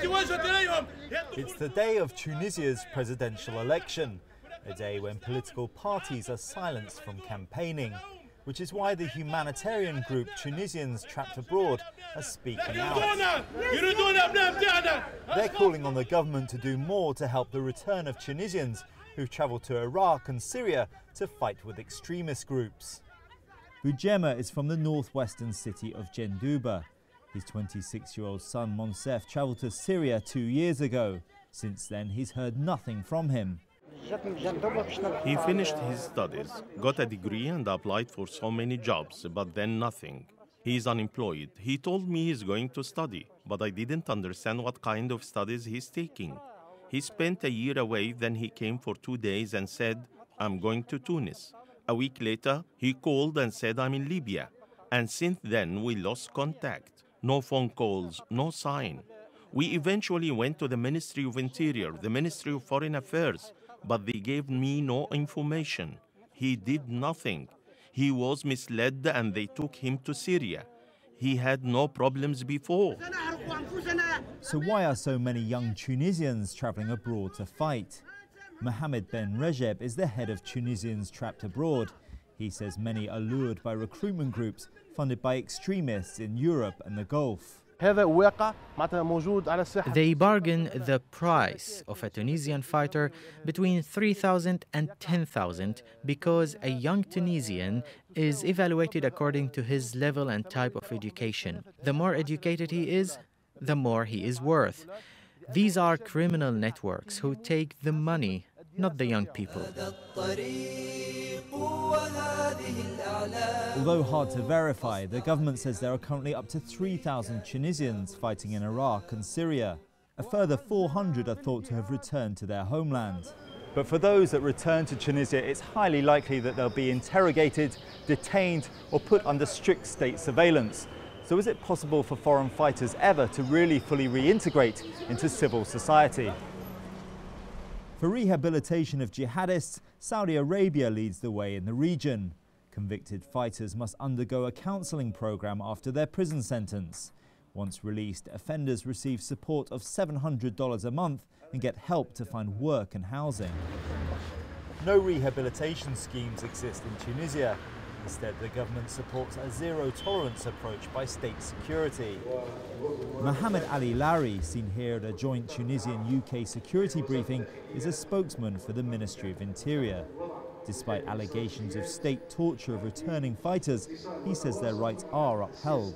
It's the day of Tunisia's presidential election, a day when political parties are silenced from campaigning, which is why the humanitarian group Tunisians Trapped Abroad are speaking out. They're calling on the government to do more to help the return of Tunisians who've travelled to Iraq and Syria to fight with extremist groups. Boujema is from the northwestern city of Jendouba. His 26-year-old son Monsef travelled to Syria 2 years ago. Since then, he's heard nothing from him. He finished his studies, got a degree and applied for so many jobs, but then nothing. He's unemployed. He told me he's going to study, but I didn't understand what kind of studies he's taking. He spent a year away, then he came for 2 days and said, "I'm going to Tunis." A week later, he called and said, "I'm in Libya." And since then, we lost contact. No phone calls, no sign. We eventually went to the Ministry of Interior, the Ministry of Foreign Affairs, but they gave me no information. He did nothing. He was misled and they took him to Syria. He had no problems before. So why are so many young Tunisians travelling abroad to fight? Mohamed Ben Rejeb is the head of Tunisians Trapped Abroad. He says many are lured by recruitment groups funded by extremists in Europe and the Gulf. They bargain the price of a Tunisian fighter between 3,000 and 10,000 because a young Tunisian is evaluated according to his level and type of education. The more educated he is, the more he is worth. These are criminal networks who take the money, not the young people. Although hard to verify, the government says there are currently up to 3,000 Tunisians fighting in Iraq and Syria. A further 400 are thought to have returned to their homeland. But for those that return to Tunisia, it's highly likely that they'll be interrogated, detained, or put under strict state surveillance. So is it possible for foreign fighters ever to really fully reintegrate into civil society? For rehabilitation of jihadists, Saudi Arabia leads the way in the region. Convicted fighters must undergo a counselling program after their prison sentence. Once released, offenders receive support of $700 a month and get help to find work and housing. No rehabilitation schemes exist in Tunisia. Instead, the government supports a zero-tolerance approach by state security. Mohamed Ali Lari, seen here at a joint Tunisian-UK security briefing, is a spokesman for the Ministry of Interior. Despite allegations of state torture of returning fighters, he says their rights are upheld.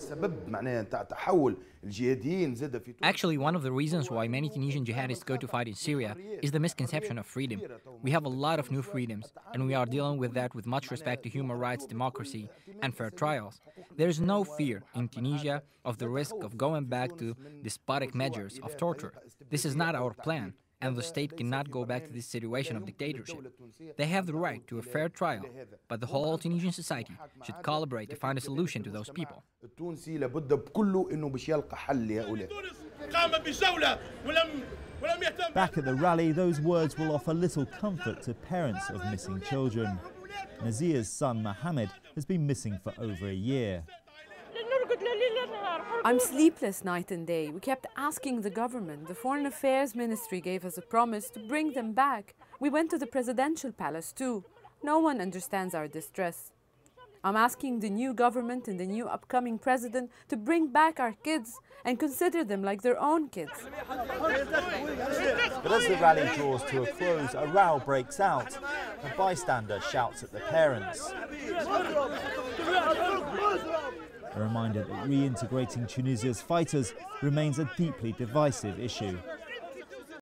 Actually, one of the reasons why many Tunisian jihadists go to fight in Syria is the misconception of freedom. We have a lot of new freedoms, and we are dealing with that with much respect to human rights, democracy, and fair trials. There is no fear in Tunisia of the risk of going back to despotic measures of torture. This is not our plan, and the state cannot go back to this situation of dictatorship. They have the right to a fair trial, but the whole Tunisian society should collaborate to find a solution to those people. Back at the rally, those words will offer little comfort to parents of missing children. Nazia's son, Mohammed, has been missing for over a year. I'm sleepless night and day. We kept asking the government. The Foreign Affairs Ministry gave us a promise to bring them back. We went to the presidential palace too. No one understands our distress. I'm asking the new government and the new upcoming president to bring back our kids and consider them like their own kids. But as the rally draws to a close, a row breaks out. A bystander shouts at the parents. A reminder that reintegrating Tunisia's fighters remains a deeply divisive issue.